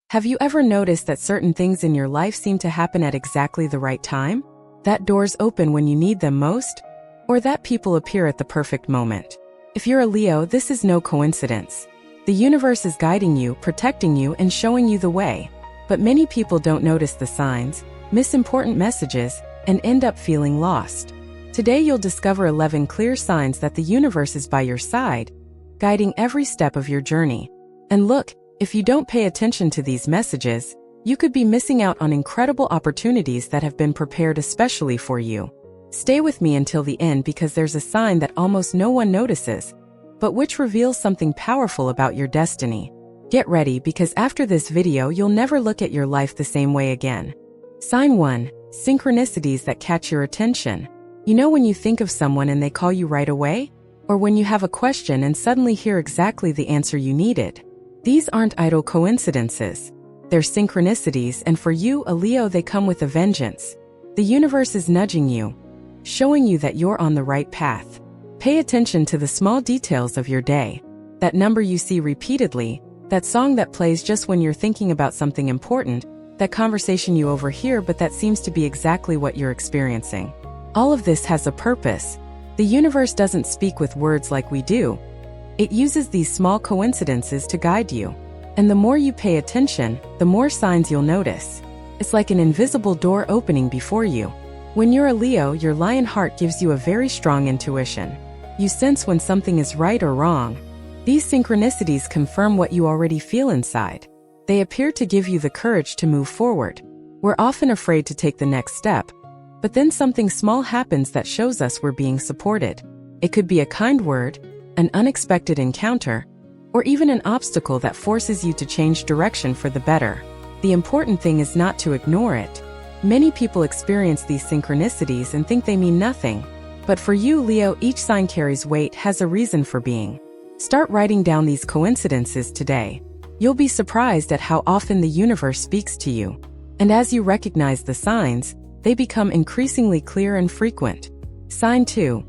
Have you ever noticed that certain things in your life seem to happen at exactly the right time? That doors open when you need them most? Or that people appear at the perfect moment? If you're a Leo, this is no coincidence. The universe is guiding you, protecting you, and showing you the way. But many people don't notice the signs, miss important messages, and end up feeling lost. Today you'll discover 11 clear signs that the universe is by your side, guiding every step of your journey. And look, if you don't pay attention to these messages, you could be missing out on incredible opportunities that have been prepared especially for you. Stay with me until the end because there's a sign that almost no one notices, but which reveals something powerful about your destiny. Get ready because after this video you'll never look at your life the same way again. Sign 1. Synchronicities that catch your attention. You know when you think of someone and they call you right away? Or when you have a question and suddenly hear exactly the answer you needed? These aren't idle coincidences. They're synchronicities, and for you, a Leo, they come with a vengeance. The universe is nudging you, showing you that you're on the right path. Pay attention to the small details of your day. That number you see repeatedly, that song that plays just when you're thinking about something important, that conversation you overhear but that seems to be exactly what you're experiencing. All of this has a purpose. The universe doesn't speak with words like we do. It uses these small coincidences to guide you. And the more you pay attention, the more signs you'll notice. It's like an invisible door opening before you. When you're a Leo, your lion heart gives you a very strong intuition. You sense when something is right or wrong. These synchronicities confirm what you already feel inside. They appear to give you the courage to move forward. We're often afraid to take the next step, but then something small happens that shows us we're being supported. It could be a kind word, an unexpected encounter, or even an obstacle that forces you to change direction for the better. The important thing is not to ignore it. Many people experience these synchronicities and think they mean nothing. But for you, Leo, each sign carries weight, has a reason for being. Start writing down these coincidences today. You'll be surprised at how often the universe speaks to you. And as you recognize the signs, they become increasingly clear and frequent. Sign 2.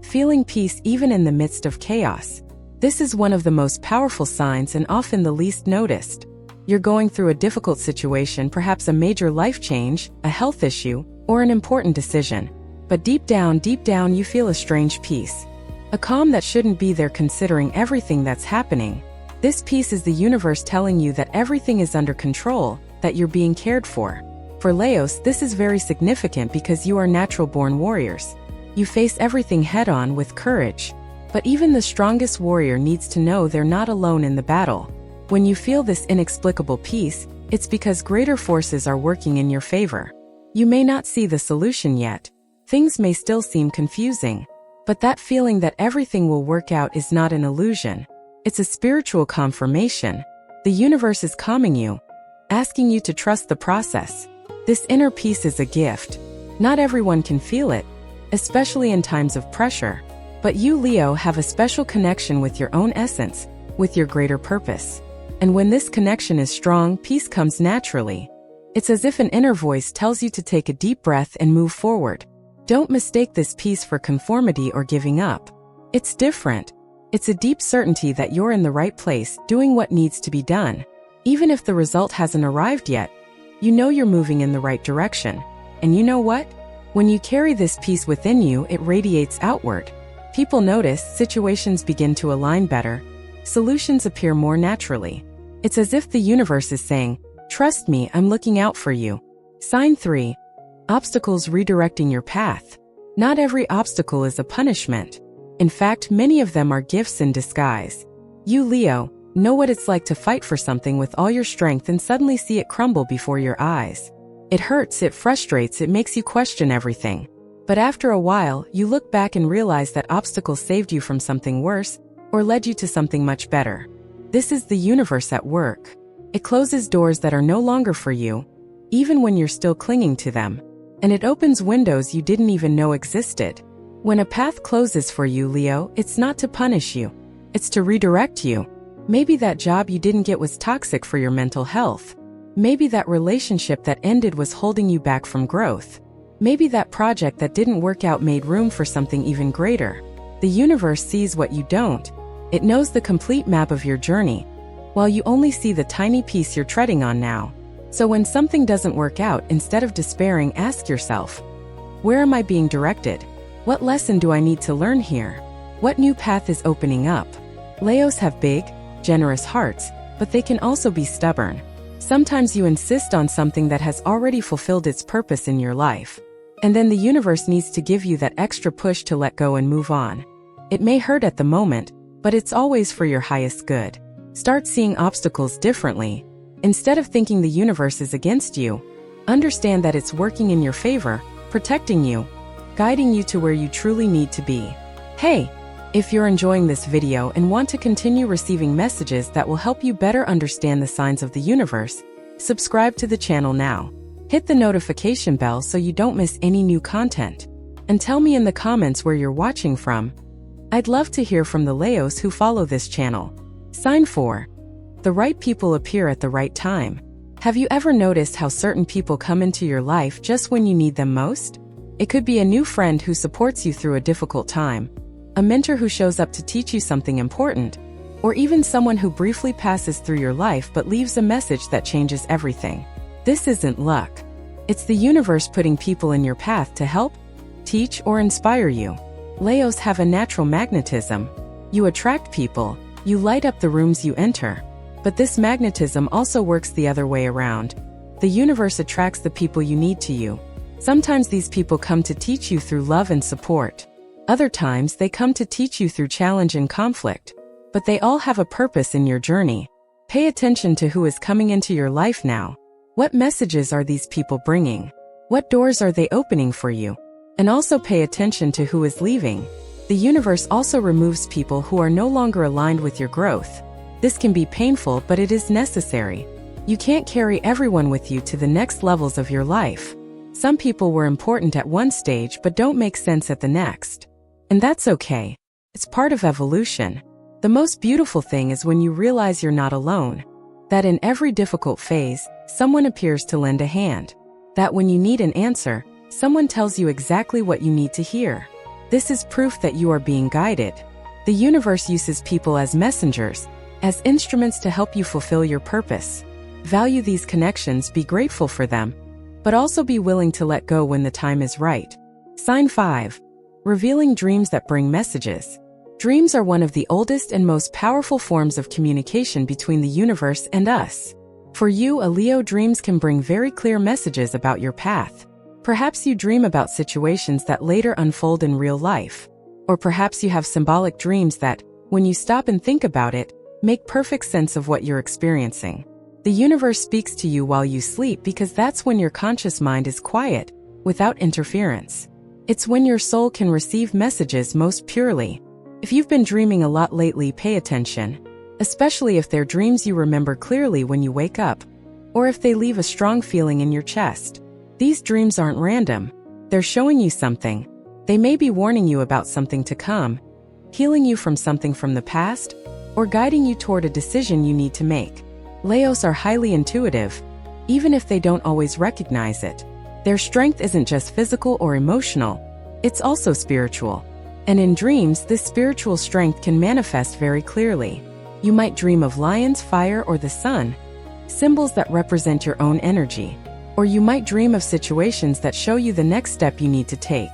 Feeling peace even in the midst of chaos. This is one of the most powerful signs and often the least noticed. You're going through a difficult situation, perhaps a major life change, a health issue, or an important decision. But deep down you feel a strange peace. A calm that shouldn't be there considering everything that's happening. This peace is the universe telling you that everything is under control, that you're being cared for. For Leos, this is very significant because you are natural-born warriors. You face everything head-on with courage. But even the strongest warrior needs to know they're not alone in the battle. When you feel this inexplicable peace, it's because greater forces are working in your favor. You may not see the solution yet. Things may still seem confusing. But that feeling that everything will work out is not an illusion. It's a spiritual confirmation. The universe is calming you, asking you to trust the process. This inner peace is a gift. Not everyone can feel it, especially in times of pressure. But you, Leo, have a special connection with your own essence, with your greater purpose. And when this connection is strong, peace comes naturally. It's as if an inner voice tells you to take a deep breath and move forward. Don't mistake this peace for conformity or giving up. It's different. It's a deep certainty that you're in the right place, doing what needs to be done. Even if the result hasn't arrived yet, you know you're moving in the right direction. And you know what? When you carry this peace within you, it radiates outward. People notice, situations begin to align better, solutions appear more naturally. It's as if the universe is saying, "Trust me, I'm looking out for you." Sign 3. Obstacles redirecting your path. Not every obstacle is a punishment. In fact, many of them are gifts in disguise. You, Leo, know what it's like to fight for something with all your strength and suddenly see it crumble before your eyes. It hurts, it frustrates, it makes you question everything. But after a while, you look back and realize that obstacles saved you from something worse or led you to something much better. This is the universe at work. It closes doors that are no longer for you, even when you're still clinging to them. And it opens windows you didn't even know existed. When a path closes for you, Leo, it's not to punish you. It's to redirect you. Maybe that job you didn't get was toxic for your mental health. Maybe that relationship that ended was holding you back from growth. Maybe that project that didn't work out made room for something even greater. The universe sees what you don't. It knows the complete map of your journey. while you only see the tiny piece you're treading on now. So when something doesn't work out, instead of despairing, ask yourself, where am I being directed? What lesson do I need to learn here? What new path is opening up? Leos have big, generous hearts, but they can also be stubborn. Sometimes you insist on something that has already fulfilled its purpose in your life. And then the universe needs to give you that extra push to let go and move on. It may hurt at the moment, but it's always for your highest good. Start seeing obstacles differently. Instead of thinking the universe is against you, understand that it's working in your favor, protecting you, guiding you to where you truly need to be. Hey, if you're enjoying this video and want to continue receiving messages that will help you better understand the signs of the universe, subscribe to the channel now. Hit the notification bell so you don't miss any new content. And tell me in the comments where you're watching from. I'd love to hear from the Leos who follow this channel. Sign 4. The right people appear at the right time. Have you ever noticed how certain people come into your life just when you need them most? It could be a new friend who supports you through a difficult time, a mentor who shows up to teach you something important, or even someone who briefly passes through your life but leaves a message that changes everything. This isn't luck. It's the universe putting people in your path to help, teach, or inspire you. Leos have a natural magnetism. You attract people, you light up the rooms you enter. But this magnetism also works the other way around. The universe attracts the people you need to you. Sometimes these people come to teach you through love and support. Other times they come to teach you through challenge and conflict. But they all have a purpose in your journey. Pay attention to who is coming into your life now. What messages are these people bringing? What doors are they opening for you? And also pay attention to who is leaving. The universe also removes people who are no longer aligned with your growth. This can be painful, but it is necessary. You can't carry everyone with you to the next levels of your life. Some people were important at one stage but don't make sense at the next. And that's okay. It's part of evolution. The most beautiful thing is when you realize you're not alone. That in every difficult phase, someone appears to lend a hand. That when you need an answer, someone tells you exactly what you need to hear. This is proof that you are being guided. The universe uses people as messengers, as instruments to help you fulfill your purpose. Value these connections, be grateful for them, but also be willing to let go when the time is right. Sign 5. Revealing dreams that bring messages. Dreams are one of the oldest and most powerful forms of communication between the universe and us. For you, a Leo, dreams can bring very clear messages about your path. Perhaps you dream about situations that later unfold in real life. Or perhaps you have symbolic dreams that, when you stop and think about it, make perfect sense of what you're experiencing. The universe speaks to you while you sleep because that's when your conscious mind is quiet, without interference. It's when your soul can receive messages most purely. If you've been dreaming a lot lately, pay attention, especially if they're dreams you remember clearly when you wake up, or if they leave a strong feeling in your chest. These dreams aren't random. They're showing you something. They may be warning you about something to come, healing you from something from the past, or guiding you toward a decision you need to make. Leos are highly intuitive, even if they don't always recognize it. Their strength isn't just physical or emotional, it's also spiritual. And in dreams, this spiritual strength can manifest very clearly. You might dream of lions, fire, or the sun, symbols that represent your own energy. Or you might dream of situations that show you the next step you need to take.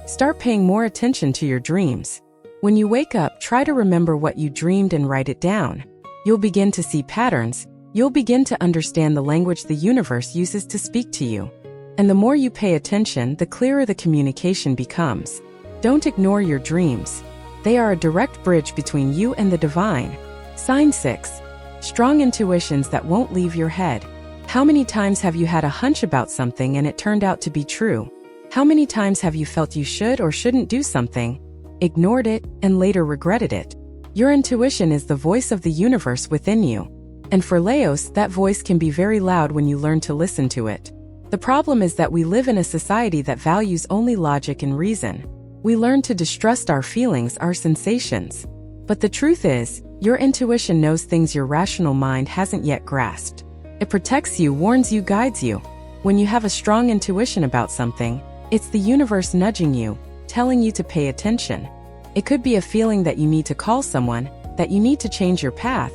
Start paying more attention to your dreams. When you wake up, try to remember what you dreamed and write it down. You'll begin to see patterns. You'll begin to understand the language the universe uses to speak to you. And the more you pay attention, the clearer the communication becomes. Don't ignore your dreams. They are a direct bridge between you and the divine. Sign 6. Strong intuitions that won't leave your head. How many times have you had a hunch about something and it turned out to be true? How many times have you felt you should or shouldn't do something, ignored it, and later regretted it? Your intuition is the voice of the universe within you. And for Leos, that voice can be very loud when you learn to listen to it. The problem is that we live in a society that values only logic and reason. We learn to distrust our feelings, our sensations. But the truth is, your intuition knows things your rational mind hasn't yet grasped. It protects you, warns you, guides you. When you have a strong intuition about something, it's the universe nudging you, telling you to pay attention. It could be a feeling that you need to call someone, that you need to change your path,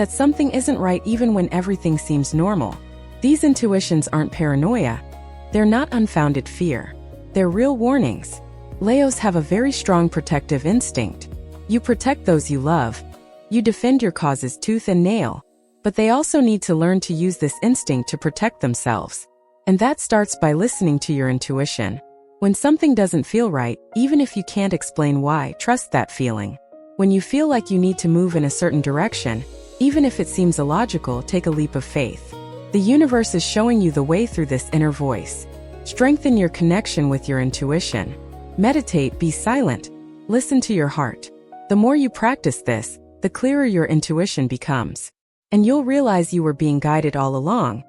that something isn't right even when everything seems normal. These intuitions aren't paranoia. They're not unfounded fear. They're real warnings. Leos have a very strong protective instinct. You protect those you love. You defend your causes tooth and nail. But they also need to learn to use this instinct to protect themselves. And that starts by listening to your intuition. When something doesn't feel right, even if you can't explain why, trust that feeling. When you feel like you need to move in a certain direction, even if it seems illogical, take a leap of faith. The universe is showing you the way through this inner voice. Strengthen your connection with your intuition. Meditate, be silent. Listen to your heart. The more you practice this, the clearer your intuition becomes. And you'll realize you were being guided all along.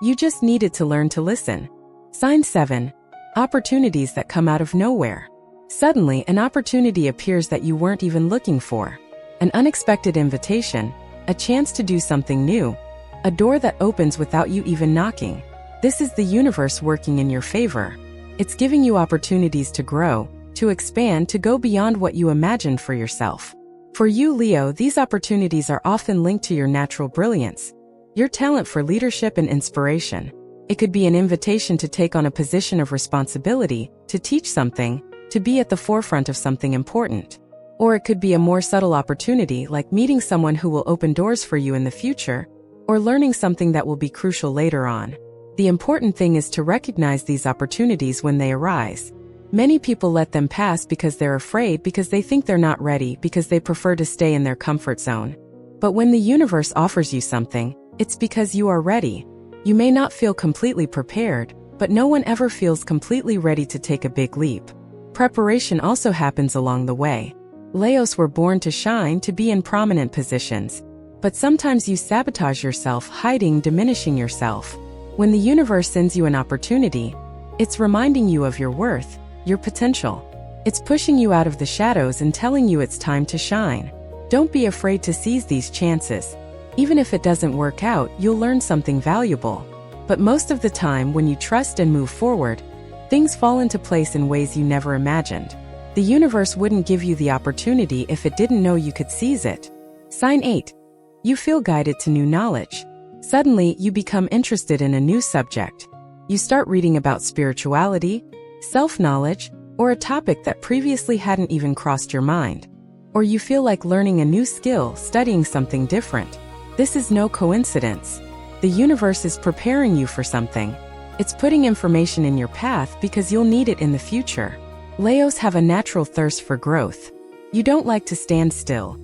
You just needed to learn to listen. Sign 7. Opportunities that come out of nowhere. Suddenly, an opportunity appears that you weren't even looking for. An unexpected invitation, a chance to do something new, a door that opens without you even knocking. This is the universe working in your favor. It's giving you opportunities to grow, to expand, to go beyond what you imagined for yourself. For you, Leo, these opportunities are often linked to your natural brilliance, your talent for leadership and inspiration. It could be an invitation to take on a position of responsibility, to teach something, to be at the forefront of something important. Or it could be a more subtle opportunity, like meeting someone who will open doors for you in the future, or learning something that will be crucial later on. The important thing is to recognize these opportunities when they arise. Many people let them pass because they're afraid, because they think they're not ready, because they prefer to stay in their comfort zone. But when the universe offers you something, it's because you are ready. You may not feel completely prepared, but no one ever feels completely ready to take a big leap. Preparation also happens along the way. Leos were born to shine, to be in prominent positions. But sometimes you sabotage yourself, hiding, diminishing yourself. When the universe sends you an opportunity, it's reminding you of your worth, your potential. It's pushing you out of the shadows and telling you it's time to shine. Don't be afraid to seize these chances. Even if it doesn't work out, you'll learn something valuable. But most of the time, when you trust and move forward, things fall into place in ways you never imagined. The universe wouldn't give you the opportunity if it didn't know you could seize it. Sign 8. You feel guided to new knowledge. Suddenly, you become interested in a new subject. You start reading about spirituality, self-knowledge, or a topic that previously hadn't even crossed your mind. Or you feel like learning a new skill, studying something different. This is no coincidence. The universe is preparing you for something. It's putting information in your path because you'll need it in the future. Leos have a natural thirst for growth. You don't like to stand still.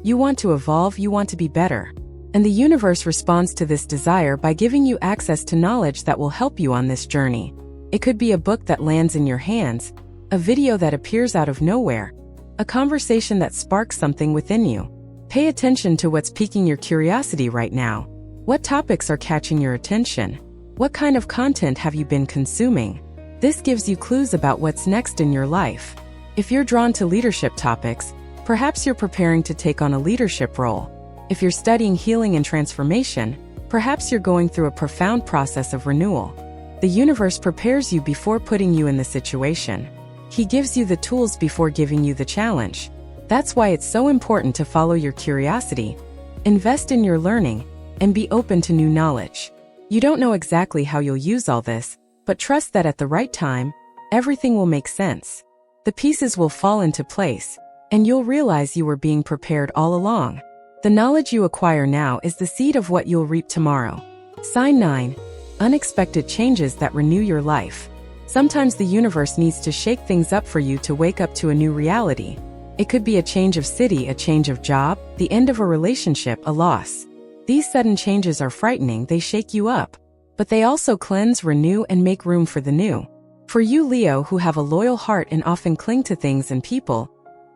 You want to evolve, you want to be better. And the universe responds to this desire by giving you access to knowledge that will help you on this journey. It could be a book that lands in your hands, a video that appears out of nowhere, a conversation that sparks something within you. Pay attention to what's piquing your curiosity right now. What topics are catching your attention? What kind of content have you been consuming? This gives you clues about what's next in your life. If you're drawn to leadership topics, perhaps you're preparing to take on a leadership role. If you're studying healing and transformation, perhaps you're going through a profound process of renewal. The universe prepares you before putting you in the situation. He gives you the tools before giving you the challenge. That's why it's so important to follow your curiosity, invest in your learning, and be open to new knowledge. You don't know exactly how you'll use all this, but trust that at the right time, everything will make sense. The pieces will fall into place, and you'll realize you were being prepared all along. The knowledge you acquire now is the seed of what you'll reap tomorrow. Sign 9. Unexpected changes that renew your life. Sometimes the universe needs to shake things up for you to wake up to a new reality. It could be a change of city, a change of job, the end of a relationship, a loss. These sudden changes are frightening, they shake you up. But they also cleanse, renew, and make room for the new. For you, Leo, who have a loyal heart and often cling to things and people,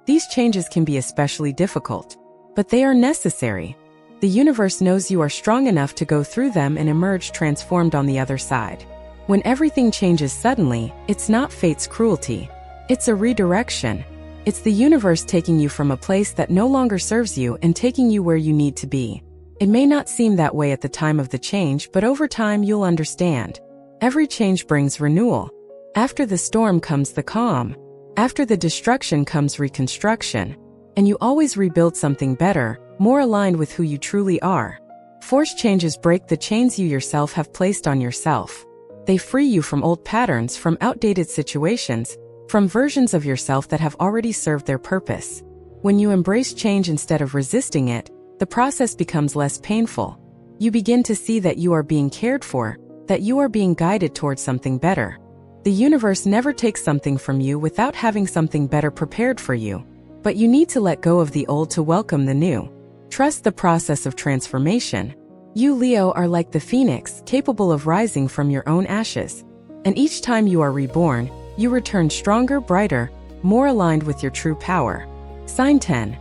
these changes can be especially difficult. But they are necessary. The universe knows you are strong enough to go through them and emerge transformed on the other side. When everything changes suddenly, it's not fate's cruelty. It's a redirection. It's the universe taking you from a place that no longer serves you and taking you where you need to be. It may not seem that way at the time of the change, but over time you'll understand. Every change brings renewal. After the storm comes the calm. After the destruction comes reconstruction. And you always rebuild something better, more aligned with who you truly are. Forced changes break the chains you yourself have placed on yourself. They free you from old patterns, from outdated situations, from versions of yourself that have already served their purpose. When you embrace change instead of resisting it, the process becomes less painful. You begin to see that you are being cared for, that you are being guided towards something better. The universe never takes something from you without having something better prepared for you. But you need to let go of the old to welcome the new. Trust the process of transformation. You, Leo, are like the phoenix, capable of rising from your own ashes. And each time you are reborn, you return stronger, brighter, more aligned with your true power. Sign 10.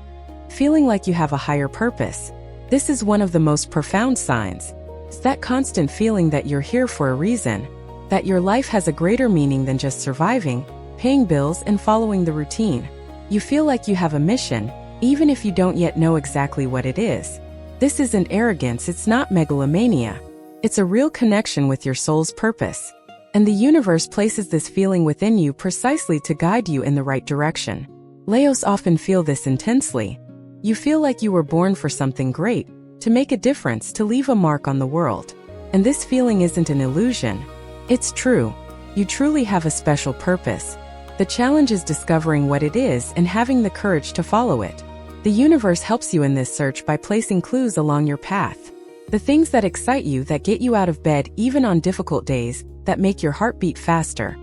Feeling like you have a higher purpose. This is one of the most profound signs. It's that constant feeling that you're here for a reason, that your life has a greater meaning than just surviving, paying bills, and following the routine. You feel like you have a mission, even if you don't yet know exactly what it is. This isn't arrogance, it's not megalomania. It's a real connection with your soul's purpose. And the universe places this feeling within you precisely to guide you in the right direction. Leos often feel this intensely. You feel like you were born for something great, to make a difference, to leave a mark on the world. And this feeling isn't an illusion. It's true. You truly have a special purpose. The challenge is discovering what it is and having the courage to follow it. The universe helps you in this search by placing clues along your path. The things that excite you, that get you out of bed even on difficult days, that make your heart beat faster.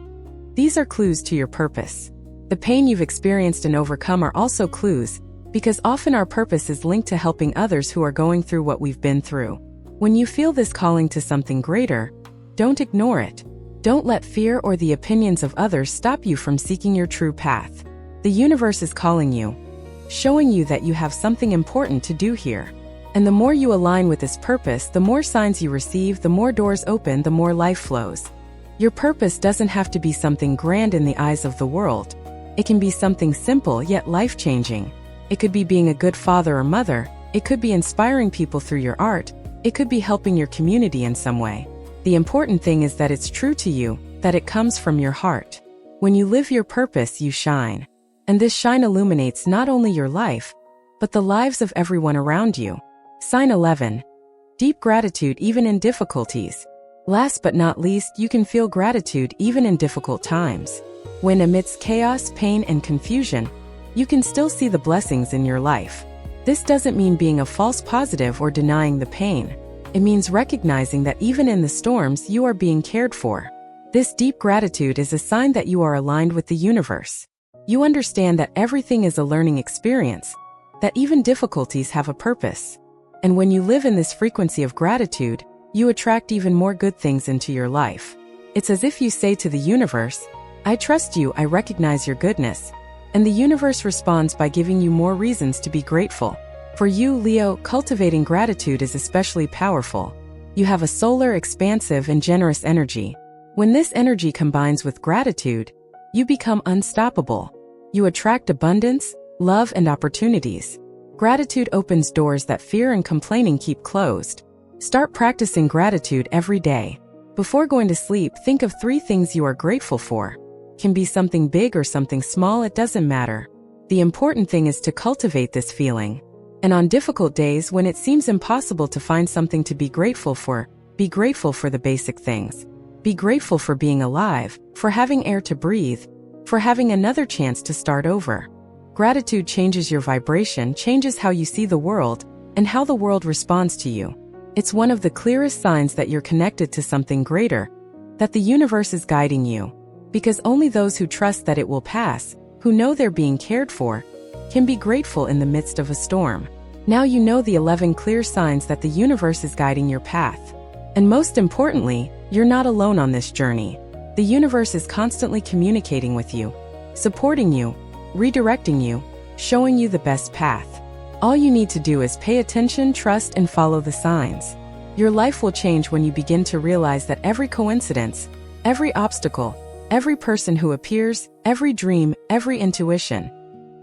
These are clues to your purpose. The pain you've experienced and overcome are also clues, because often our purpose is linked to helping others who are going through what we've been through. When you feel this calling to something greater, don't ignore it. Don't let fear or the opinions of others stop you from seeking your true path. The universe is calling you, showing you that you have something important to do here. And the more you align with this purpose, the more signs you receive, the more doors open, the more life flows. Your purpose doesn't have to be something grand in the eyes of the world. It can be something simple yet life-changing. It could be being a good father or mother. It could be inspiring people through your art. It could be helping your community in some way. The important thing is that it's true to you, that it comes from your heart. When you live your purpose, you shine. And this shine illuminates not only your life, but the lives of everyone around you. Sign 11. Deep gratitude even in difficulties. Last but not least, you can feel gratitude even in difficult times. When amidst chaos, pain, and confusion, you can still see the blessings in your life. This doesn't mean being a false positive or denying the pain. It means recognizing that even in the storms, you are being cared for. This deep gratitude is a sign that you are aligned with the universe. You understand that everything is a learning experience, that even difficulties have a purpose. And when you live in this frequency of gratitude, you attract even more good things into your life. It's as if you say to the universe, I trust you, I recognize your goodness. And the universe responds by giving you more reasons to be grateful. For you, Leo, cultivating gratitude is especially powerful. You have a solar, expansive, and generous energy. When this energy combines with gratitude, you become unstoppable. You attract abundance, love, and opportunities. Gratitude opens doors that fear and complaining keep closed. Start practicing gratitude every day. Before going to sleep, think of 3 things you are grateful for. Can be something big or something small, it doesn't matter. The important thing is to cultivate this feeling. And on difficult days when it seems impossible to find something to be grateful for, be grateful for the basic things. Be grateful for being alive, for having air to breathe, for having another chance to start over. Gratitude changes your vibration, changes how you see the world, and how the world responds to you. It's one of the clearest signs that you're connected to something greater, that the universe is guiding you. Because only those who trust that it will pass, who know they're being cared for, can be grateful in the midst of a storm. Now you know the 11 clear signs that the universe is guiding your path. And most importantly, you're not alone on this journey. The universe is constantly communicating with you, supporting you, redirecting you, showing you the best path. All you need to do is pay attention, trust, and follow the signs. Your life will change when you begin to realize that every coincidence, every obstacle, every person who appears, every dream, every intuition,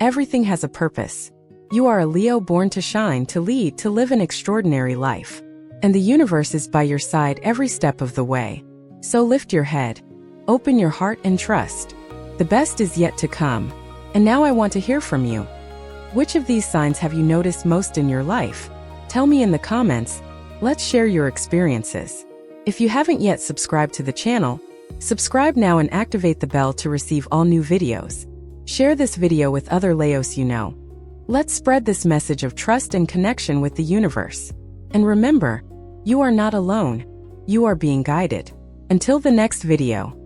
everything has a purpose. You are a Leo born to shine, to lead, to live an extraordinary life. And the universe is by your side every step of the way. So lift your head, open your heart, and trust. The best is yet to come. And now I want to hear from you. Which of these signs have you noticed most in your life? Tell me in the comments. Let's share your experiences. If you haven't yet subscribed to the channel, subscribe now and activate the bell to receive all new videos. Share this video with other Leos you know. Let's spread this message of trust and connection with the universe. And remember, you are not alone. You are being guided. Until the next video.